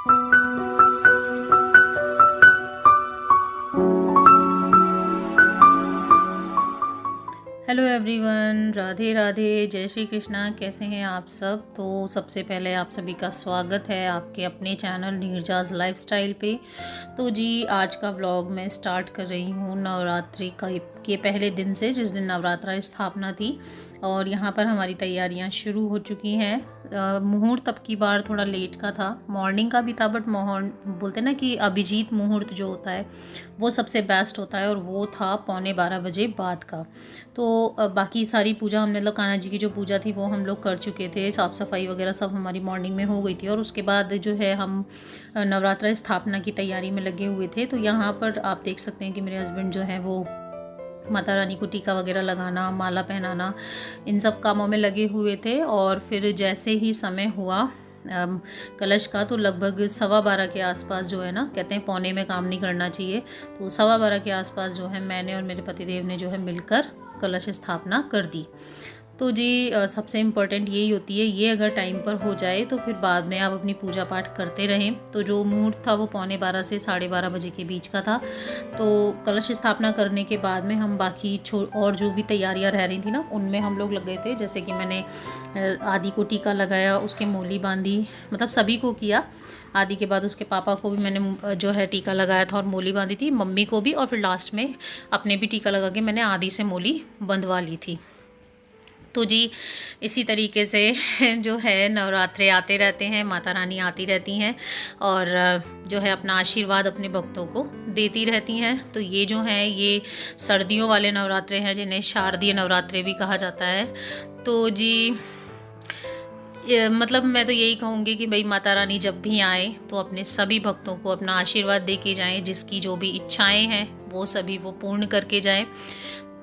Hello everyone, Radhe Radhe, जय श्री कृष्णा। कैसे हैं आप सब? तो सबसे पहले आप सभी का स्वागत है आपके अपने चैनल नीरजाज़ लाइफस्टाइल पे। तो जी, आज का व्लॉग मैं स्टार्ट कर रही हूँ नवरात्रि के पहले दिन से, जिस दिन नवरात्रा स्थापना थी। और यहाँ पर हमारी तैयारियाँ शुरू हो चुकी हैं। मुहूर्त अब की बार थोड़ा लेट का था, मॉर्निंग का भी था, बट बोलते ना कि अभिजीत मुहूर्त जो होता है वो सबसे बेस्ट होता है, और वो था 11:15 बजे बाद का। तो बाकी सारी पूजा हमने, मतलब कान्हा जी की जो पूजा थी वो हम लोग कर चुके थे, साफ़ सफाई वगैरह सब हमारी मॉर्निंग में हो गई थी। और उसके बाद जो है हम नवरात्रा स्थापना की तैयारी में लगे हुए थे। तो यहाँ पर आप देख सकते हैं कि मेरे हस्बैंड जो है वो माता रानी को टीका वगैरह लगाना, माला पहनाना, इन सब कामों में लगे हुए थे। और फिर जैसे ही समय हुआ कलश का, तो लगभग 12:15 के आसपास जो है ना, कहते हैं पौने में काम नहीं करना चाहिए, तो 12:15 के आसपास जो है मैंने और मेरे पतिदेव ने जो है मिलकर कलश स्थापना कर दी। तो जी सबसे इम्पोर्टेंट यही होती है, ये अगर टाइम पर हो जाए तो फिर बाद में आप अपनी पूजा पाठ करते रहें। तो जो मुहूर्त था वो 11:15 से 12:30 के बीच का था। तो कलश स्थापना करने के बाद में हम बाकी और जो भी तैयारियां रह रही थी ना, उनमें हम लोग लग गए थे। जैसे कि मैंने आदि को टीका लगाया, उसके मोली बांधी, मतलब सभी को किया। आदि के बाद उसके पापा को भी मैंने जो है टीका लगाया था और मोली बांधी थी, मम्मी को भी, और फिर लास्ट में अपने भी टीका लगा के मैंने आदि से मोली बंधवा ली थी। तो जी इसी तरीके से जो है नवरात्रे आते रहते हैं, माता रानी आती रहती हैं और जो है अपना आशीर्वाद अपने भक्तों को देती रहती हैं। तो ये जो है ये सर्दियों वाले नवरात्रे हैं, जिन्हें शारदीय नवरात्रे भी कहा जाता है। तो जी मतलब मैं तो यही कहूँगी कि भाई माता रानी जब भी आए तो अपने सभी भक्तों को अपना आशीर्वाद दे के जाएँ, जिसकी जो भी इच्छाएं हैं वो सभी वो पूर्ण करके जाएं।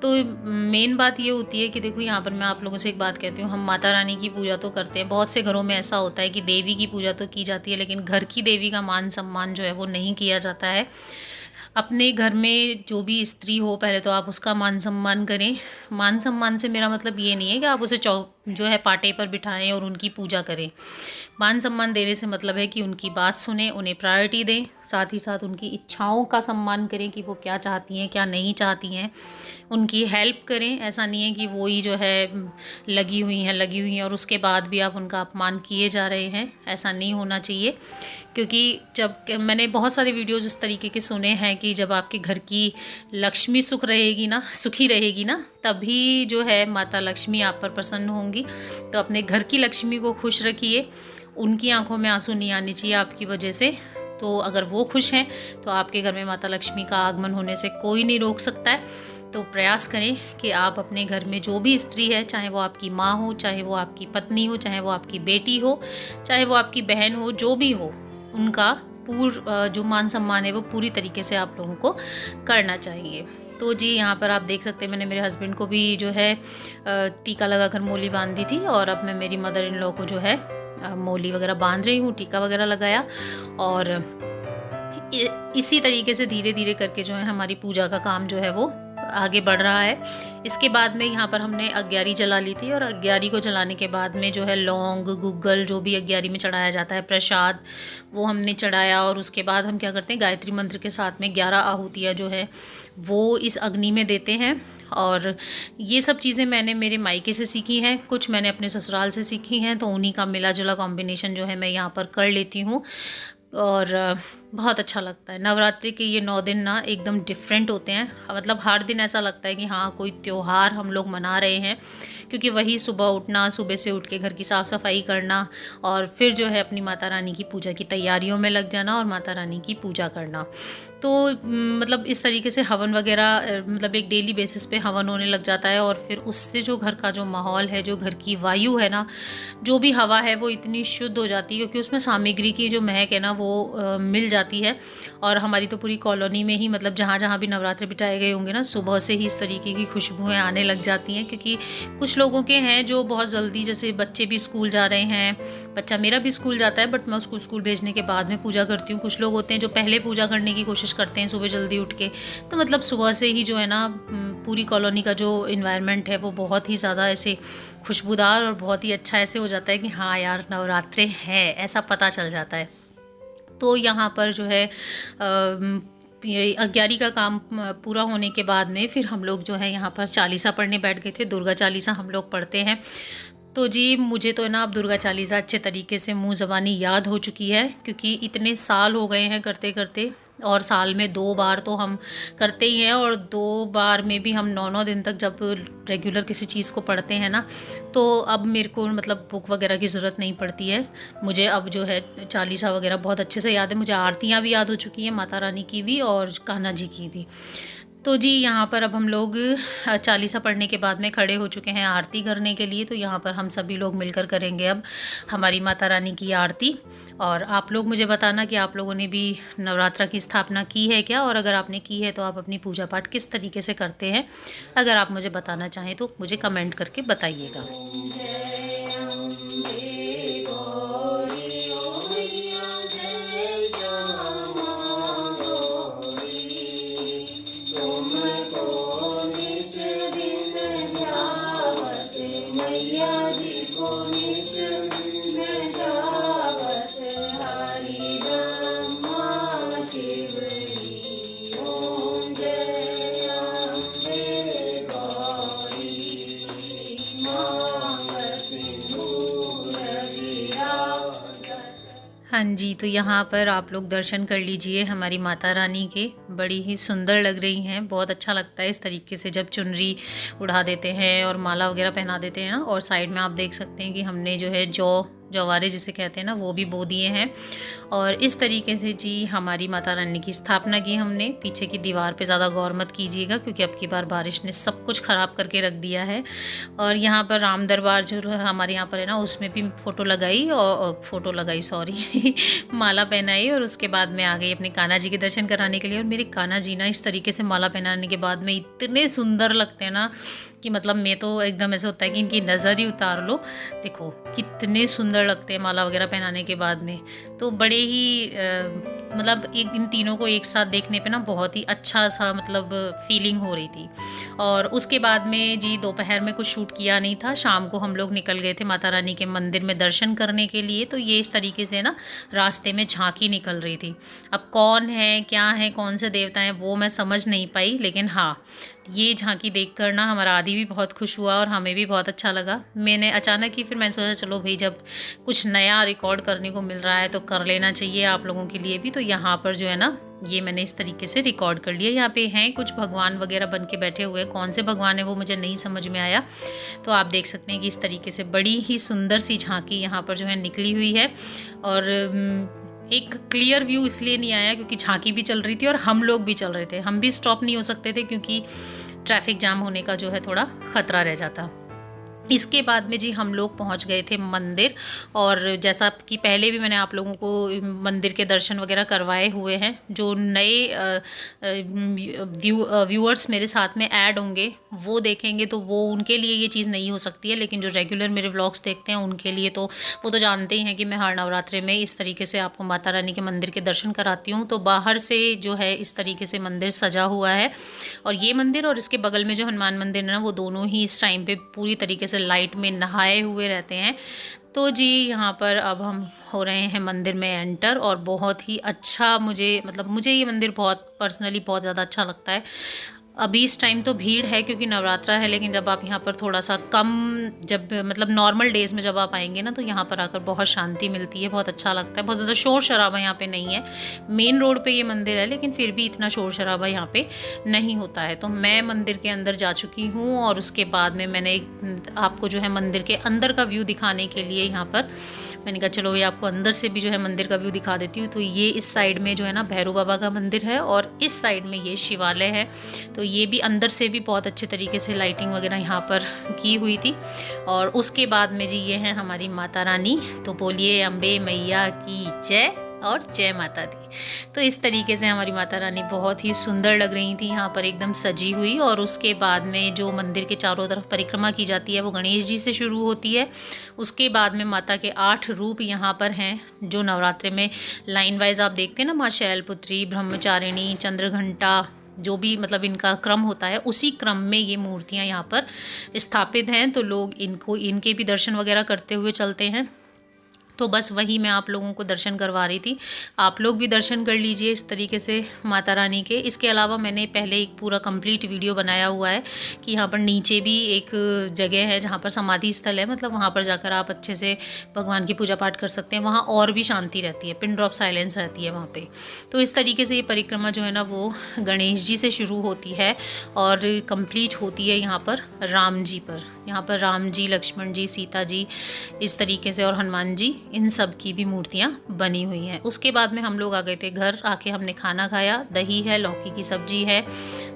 तो मेन बात ये होती है कि देखो, यहाँ पर मैं आप लोगों से एक बात कहती हूँ, हम माता रानी की पूजा तो करते हैं, बहुत से घरों में ऐसा होता है कि देवी की पूजा तो की जाती है, लेकिन घर की देवी का मान सम्मान जो है वो नहीं किया जाता है। अपने घर में जो भी स्त्री हो, पहले तो आप उसका मान सम्मान करें। मान सम्मान से मेरा मतलब ये नहीं है कि आप उसे जो है पाटे पर बिठाएं और उनकी पूजा करें। मान सम्मान देने से मतलब है कि उनकी बात सुने, उन्हें प्रायोरिटी दें, साथ ही साथ उनकी इच्छाओं का सम्मान करें कि वो क्या चाहती हैं, क्या नहीं चाहती हैं, उनकी हेल्प करें। ऐसा नहीं है कि वो ही जो है लगी हुई हैं और उसके बाद भी आप उनका अपमान किए जा रहे हैं। ऐसा नहीं होना चाहिए, क्योंकि जब मैंने बहुत सारे वीडियोज़ इस तरीके के सुने हैं कि जब आपके घर की लक्ष्मी सुखी रहेगी ना, तभी जो है माता लक्ष्मी आप पर प्रसन्न होंगी। तो अपने घर की लक्ष्मी को खुश रखिए, उनकी आंखों में आंसू नहीं आने चाहिए आपकी वजह से। तो अगर वो खुश हैं तो आपके घर में माता लक्ष्मी का आगमन होने से कोई नहीं रोक सकता है। तो प्रयास करें कि आप अपने घर में जो भी स्त्री है, चाहे वो आपकी माँ हो, चाहे वो आपकी पत्नी हो, चाहे वो आपकी बेटी हो, चाहे वो आपकी बहन हो, जो भी हो, उनका जो मान सम्मान है वो पूरी तरीके से आप लोगों को करना चाहिए। तो जी यहाँ पर आप देख सकते हैं, मैंने मेरे हस्बैंड को भी जो है टीका लगाकर मोली बांध दी थी, और अब मैं मेरी मदर इन लॉ को जो है मोली वगैरह बांध रही हूँ, टीका वगैरह लगाया। और इसी तरीके से धीरे धीरे करके जो है हमारी पूजा का काम जो है वो आगे बढ़ रहा है। इसके बाद में यहाँ पर हमने अग्यारी जला ली थी, और अग्यारी को जलाने के बाद में जो है लौंग, गुग्गल, जो भी अग्यारी में चढ़ाया जाता है प्रसाद, वो हमने चढ़ाया। और उसके बाद हम क्या करते हैं, गायत्री मंत्र के साथ में 11 आहुतियाँ जो है वो इस अग्नि में देते हैं। और ये सब चीज़ें मैंने मेरे मायके से सीखी हैं, कुछ मैंने अपने ससुराल से सीखी हैं, तो उन्हीं का मिला जुला कॉम्बिनेशन जो है मैं यहाँ पर कर लेती हूँ। और बहुत अच्छा लगता है। नवरात्रि के ये 9 दिन ना एकदम डिफरेंट होते हैं, मतलब हर दिन ऐसा लगता है कि हाँ कोई त्यौहार हम लोग मना रहे हैं, क्योंकि वही सुबह उठना, सुबह से उठ के घर की साफ़ सफाई करना, और फिर जो है अपनी माता रानी की पूजा की तैयारियों में लग जाना और माता रानी की पूजा करना। तो मतलब इस तरीके से हवन वगैरह, मतलब एक डेली बेसिस पे हवन होने लग जाता है। और फिर उससे जो घर का जो माहौल है, जो घर की वायु है ना, जो भी हवा है, वो इतनी शुद्ध हो जाती है, क्योंकि उसमें सामग्री की जो महक है ना वो मिल जाती है। और हमारी तो पूरी कॉलोनी में ही, मतलब जहाँ जहाँ भी नवरात्रे बिठाए गए होंगे ना, सुबह से ही इस तरीके की खुशबुएँ आने लग जाती हैं। क्योंकि कुछ लोगों के हैं जो बहुत जल्दी, जैसे बच्चे भी स्कूल जा रहे हैं, बच्चा मेरा भी स्कूल जाता है, बट मैं उसको स्कूल भेजने के बाद में पूजा करती हूँ। कुछ लोग होते हैं जो पहले पूजा करने की कोशिश करते हैं सुबह जल्दी उठ के। तो मतलब सुबह से ही जो है ना पूरी कॉलोनी का जो इन्वायरमेंट है वो बहुत ही ज़्यादा ऐसे खुशबूदार और बहुत ही अच्छा ऐसे हो जाता है कि हाँ यार नवरात्रे हैं, ऐसा पता चल जाता है। तो यहाँ पर जो है ये अग्यारी का काम पूरा होने के बाद में फिर हम लोग जो है यहाँ पर चालीसा पढ़ने बैठ गए थे। दुर्गा चालीसा हम लोग पढ़ते हैं। तो जी मुझे तो ना अब दुर्गा चालीसा अच्छे तरीके से मुँह ज़बानी याद हो चुकी है, क्योंकि इतने साल हो गए हैं करते करते, और साल में 2 बार तो हम करते ही हैं, और 2 बार में भी हम 9-9 दिन तक जब रेगुलर किसी चीज़ को पढ़ते हैं ना, तो अब मेरे को मतलब बुक वगैरह की ज़रूरत नहीं पड़ती है। मुझे अब जो है चालीसा वगैरह बहुत अच्छे से याद है। मुझे आरतियाँ भी याद हो चुकी हैं, माता रानी की भी और कान्हा जी की भी। तो जी यहाँ पर अब हम लोग चालीसा पढ़ने के बाद में खड़े हो चुके हैं आरती करने के लिए। तो यहाँ पर हम सभी लोग मिलकर करेंगे अब हमारी माता रानी की आरती। और आप लोग मुझे बताना कि आप लोगों ने भी नवरात्रा की स्थापना की है क्या, और अगर आपने की है तो आप अपनी पूजा पाठ किस तरीके से करते हैं। अगर आप मुझे बताना चाहें तो मुझे कमेंट करके बताइएगा। हाँ जी, तो यहाँ पर आप लोग दर्शन कर लीजिए हमारी माता रानी के। बड़ी ही सुंदर लग रही हैं। बहुत अच्छा लगता है इस तरीके से जब चुनरी उड़ा देते हैं और माला वगैरह पहना देते हैं ना। और साइड में आप देख सकते हैं कि हमने जो है जवारे जिसे कहते हैं ना, वो भी बो दिए हैं। और इस तरीके से जी हमारी माता रानी की स्थापना की हमने। पीछे की दीवार पे ज़्यादा गौर मत कीजिएगा, क्योंकि अब की बार बारिश ने सब कुछ ख़राब करके रख दिया है। और यहाँ पर राम दरबार जो हमारे यहाँ पर है ना, उसमें भी फ़ोटो लगाई सॉरी माला पहनाई। और उसके बाद में आ गई अपने कान्हा जी के दर्शन कराने के लिए। और मेरे कान्हा जी ना इस तरीके से माला पहनाने के बाद में इतने सुंदर लगते हैं ना कि मतलब मैं तो एकदम ऐसे होता है कि इनकी नज़र ही उतार लो। देखो कितने सुंदर लगते हैं माला वगैरह पहनाने के बाद में। तो बड़े ही मतलब इन तीनों को एक साथ देखने पे ना बहुत ही अच्छा सा मतलब फीलिंग हो रही थी। और उसके बाद में जी दोपहर में कुछ शूट किया नहीं था। शाम को हम लोग निकल गए थे माता रानी के मंदिर में दर्शन करने के लिए। तो ये इस तरीके से ना रास्ते में झांकी निकल रही थी। अब कौन है, क्या है, कौन से देवता हैं, वो मैं समझ नहीं पाई, लेकिन हाँ ये झांकी देखकर ना हमारा आदि भी बहुत खुश हुआ और हमें भी बहुत अच्छा लगा। मैंने अचानक ही फिर मैंने सोचा चलो भाई जब कुछ नया रिकॉर्ड करने को मिल रहा है तो कर लेना चाहिए आप लोगों के लिए भी। तो यहाँ पर जो है ना ये मैंने इस तरीके से रिकॉर्ड कर लिया। यहाँ पे हैं कुछ भगवान वगैरह बन के बैठे हुए, कौन से भगवान है वो मुझे नहीं समझ में आया। तो आप देख सकते हैं कि इस तरीके से बड़ी ही सुंदर सी झांकी यहाँ पर जो है निकली हुई है। और एक क्लियर व्यू इसलिए नहीं आया क्योंकि झांकी भी चल रही थी और हम लोग भी चल रहे थे। हम भी स्टॉप नहीं हो सकते थे क्योंकि ट्रैफिक जाम होने का जो है थोड़ा ख़तरा रह जाता। इसके बाद में जी हम लोग पहुंच गए थे मंदिर। और जैसा कि पहले भी मैंने आप लोगों को मंदिर के दर्शन वगैरह करवाए हुए हैं। जो नए व्यूअर्स मेरे साथ में ऐड होंगे वो देखेंगे तो वो उनके लिए ये चीज़ नहीं हो सकती है, लेकिन जो रेगुलर मेरे व्लॉग्स देखते हैं उनके लिए तो वो तो जानते ही हैं कि मैं हर नवरात्रे में इस तरीके से आपको माता रानी के मंदिर के दर्शन कराती हूँ। तो बाहर से जो है इस तरीके से मंदिर सजा हुआ है। और ये मंदिर और इसके बगल में जो हनुमान मंदिर है ना, वो दोनों ही इस टाइम पे पूरी तरीके से लाइट में नहाए हुए रहते हैं। तो जी यहाँ पर अब हम हो रहे हैं मंदिर में एंटर। और बहुत ही अच्छा मुझे ये मंदिर बहुत पर्सनली बहुत ज़्यादा अच्छा लगता है। अभी इस टाइम तो भीड़ है क्योंकि नवरात्रा है, लेकिन जब आप यहाँ पर थोड़ा सा कम जब मतलब नॉर्मल डेज़ में जब आप आएंगे ना तो यहाँ पर आकर बहुत शांति मिलती है, बहुत अच्छा लगता है। बहुत ज़्यादा शोर शराबा यहाँ पे नहीं है। मेन रोड पे ये मंदिर है लेकिन फिर भी इतना शोर शराबा यहाँ पे नहीं होता है। तो मैं मंदिर के अंदर जा चुकी हूँ और उसके बाद में मैंने आपको जो है मंदिर के अंदर का व्यू दिखाने के लिए यहाँ पर मैंने कहा चलो ये आपको अंदर से भी जो है मंदिर का व्यू दिखा देती हूँ। तो ये इस साइड में जो है ना भैरव बाबा का मंदिर है और इस साइड में ये शिवालय है। तो ये भी अंदर से भी बहुत अच्छे तरीके से लाइटिंग वगैरह यहाँ पर की हुई थी। और उसके बाद में जी ये है हमारी माता रानी। तो बोलिए अम्बे मैया की जय और जय माता दी। तो इस तरीके से हमारी माता रानी बहुत ही सुंदर लग रही थी यहाँ पर एकदम सजी हुई। और उसके बाद में जो मंदिर के चारों तरफ परिक्रमा की जाती है वो गणेश जी से शुरू होती है। उसके बाद में माता के 8 रूप यहाँ पर हैं जो नवरात्रे में लाइन वाइज आप देखते हैं ना, माँ शैलपुत्री, ब्रह्मचारिणी, चंद्रघंटा, जो भी मतलब इनका क्रम होता है उसी क्रम में ये मूर्तियाँ यहाँ पर स्थापित हैं। तो लोग इनके भी दर्शन वगैरह करते हुए चलते हैं। तो बस वही मैं आप लोगों को दर्शन करवा रही थी। आप लोग भी दर्शन कर लीजिए इस तरीके से माता रानी के। इसके अलावा मैंने पहले एक पूरा कंप्लीट वीडियो बनाया हुआ है कि यहाँ पर नीचे भी एक जगह है जहाँ पर समाधि स्थल है, मतलब वहाँ पर जाकर आप अच्छे से भगवान की पूजा पाठ कर सकते हैं। वहाँ और भी शांति रहती है, पिन ड्रॉप साइलेंस रहती है वहाँ पर। तो इस तरीके से ये परिक्रमा जो है ना वो गणेश जी से शुरू होती है और कंप्लीट होती है यहाँ पर राम जी पर। यहाँ पर राम जी, लक्ष्मण जी, सीता जी इस तरीके से, और हनुमान जी, इन सब की भी मूर्तियाँ बनी हुई हैं। उसके बाद में हम लोग आ गए थे घर। आके हमने खाना खाया। दही है, लौकी की सब्जी है,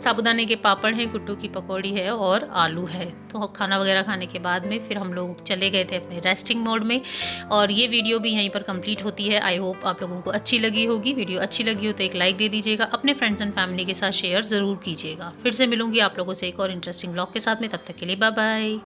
साबूदाने के पापड़ हैं, कुट्टू की पकौड़ी है और आलू है। तो खाना वगैरह खाने के बाद में फिर हम लोग चले गए थे अपने रेस्टिंग मोड में, और ये वीडियो भी यहीं पर कंप्लीट होती है। आई होप आप लोगों को अच्छी लगी होगी। वीडियो अच्छी लगी हो तो एक लाइक दे दीजिएगा, अपने फ्रेंड्स एंड फैमिली के साथ शेयर ज़रूर कीजिएगा। फिर से मिलूंगी आप लोगों से एक और इंटरेस्टिंग ब्लॉग के साथ में। तब तक के लिए बाय बाय।